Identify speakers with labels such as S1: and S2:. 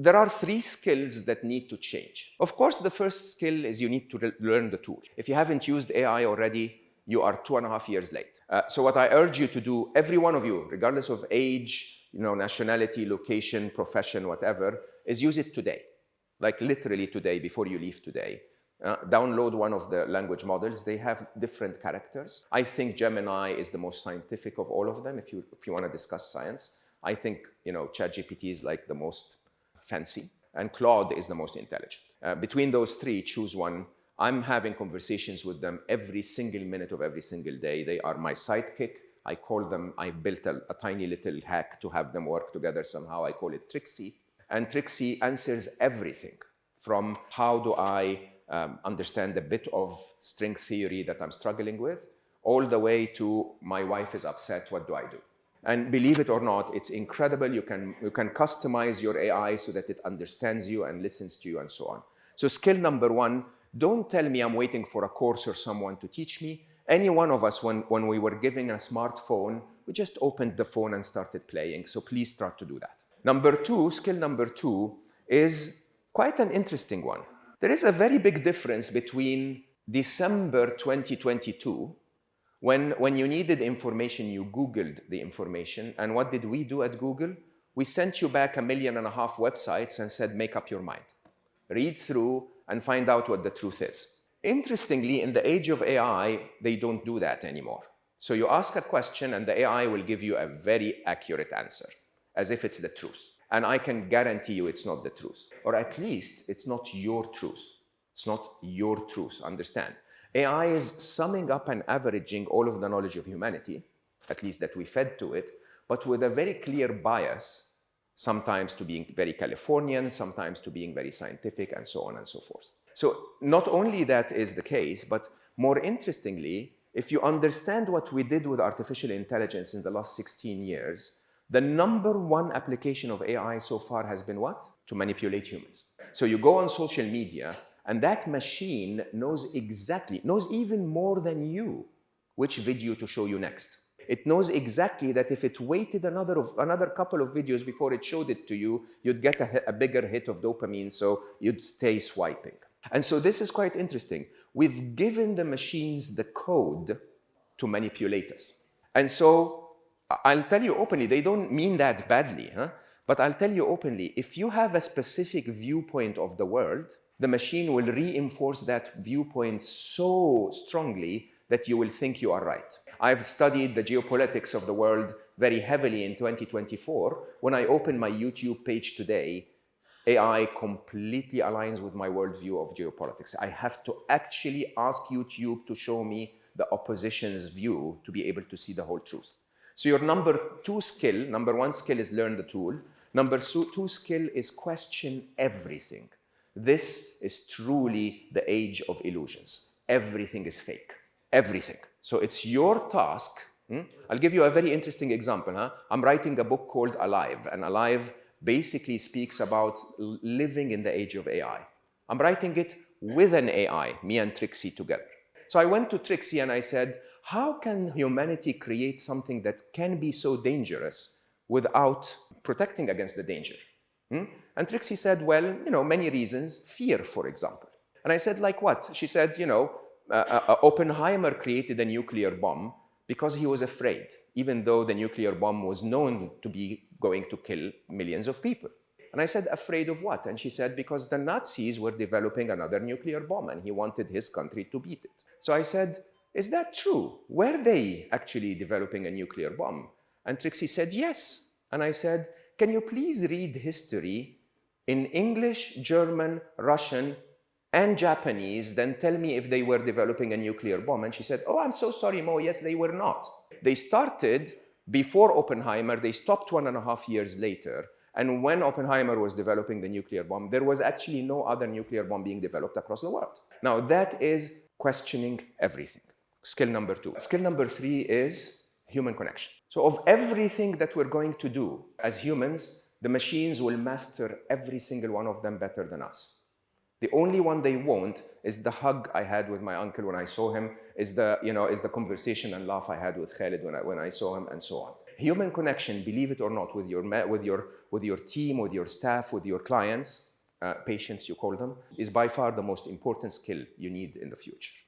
S1: There are three skills that need to change. Of course, the first skill is you need to learn the tool. If you haven't used AI already, you are 2.5 years late. So what I urge you to do, every one of you, regardless of age, nationality, location, profession, whatever, is use it today. Like literally today, before you leave today. Download one of the language models. They have different characters. I think Gemini is the most scientific of all of them if you want to discuss science. I think ChatGPT is like the most fancy, and Claude is the most intelligent. Between those three, choose one. I'm having conversations with them every single minute of every single day. They are my sidekick. I call them, I built a tiny little hack to have them work together somehow. I call it Trixie. And Trixie answers everything from how do I understand a bit of string theory that I'm struggling with, all the way to my wife is upset, what do I do? And believe it or not, it's incredible. You can customize your AI so that it understands you and listens to you and so on. So skill number one, don't tell me I'm waiting for a course or someone to teach me. Any one of us, when we were given a smartphone, we just opened the phone and started playing. So please start to do that. Skill number two is quite an interesting one. There is a very big difference between December 2022, when you needed information, you Googled the information. And what did we do at Google? We sent you back 1.5 million websites and said, make up your mind. Read through and find out what the truth is. Interestingly, in the age of AI, they don't do that anymore. So you ask a question and the AI will give you a very accurate answer, as if it's the truth. And I can guarantee you it's not the truth. Or at least it's not your truth. It's not your truth, understand? AI is summing up and averaging all of the knowledge of humanity, at least that we fed to it, but with a very clear bias, sometimes to being very Californian, sometimes to being very scientific, and so on and so forth. So not only that is the case, but more interestingly, if you understand what we did with artificial intelligence in the last 16 years, the number one application of AI so far has been what? To manipulate humans. So you go on social media, and that machine knows even more than you, which video to show you next. It knows exactly that if it waited another couple of videos before it showed it to you, you'd get a bigger hit of dopamine, so you'd stay swiping. And so this is quite interesting. We've given the machines the code to manipulate us. And so I'll tell you openly, they don't mean that badly, but I'll tell you openly, if you have a specific viewpoint of the world, the machine will reinforce that viewpoint so strongly that you will think you are right. I've studied the geopolitics of the world very heavily in 2024. When I open my YouTube page today, AI completely aligns with my worldview of geopolitics. I have to actually ask YouTube to show me the opposition's view to be able to see the whole truth. So your number one skill is learn the tool. Number two skill is question everything. This is truly the age of illusions. Everything is fake. Everything. So it's your task. I'll give you a very interesting example. I'm writing a book called Alive, and Alive basically speaks about living in the age of AI. I'm writing it with an AI, me and Trixie together. So I went to Trixie and I said, how can humanity create something that can be so dangerous without protecting against the danger? And Trixie said, well, many reasons. Fear, for example. And I said, like what? She said, Oppenheimer created a nuclear bomb because he was afraid, even though the nuclear bomb was known to be going to kill millions of people. And I said, afraid of what? And she said, because the Nazis were developing another nuclear bomb and he wanted his country to beat it. So I said, is that true? Were they actually developing a nuclear bomb? And Trixie said, yes. And I said, can you please read history in English, German, Russian, and Japanese, then tell me if they were developing a nuclear bomb? And she said, oh, I'm so sorry, Mo, yes, they were not. They started before Oppenheimer, they stopped 1.5 years later. And when Oppenheimer was developing the nuclear bomb, there was actually no other nuclear bomb being developed across the world. Now, that is questioning everything. Skill number two. Skill number three is human connection. So of everything that we're going to do as humans, the machines will master every single one of them better than us. The only one they won't is the hug I had with my uncle when I saw him, is the conversation and laugh I had with Khalid when I saw him, and so on. Human connection, believe it or not, with your team, with your staff, with your clients, patients you call them, is by far the most important skill you need in the future.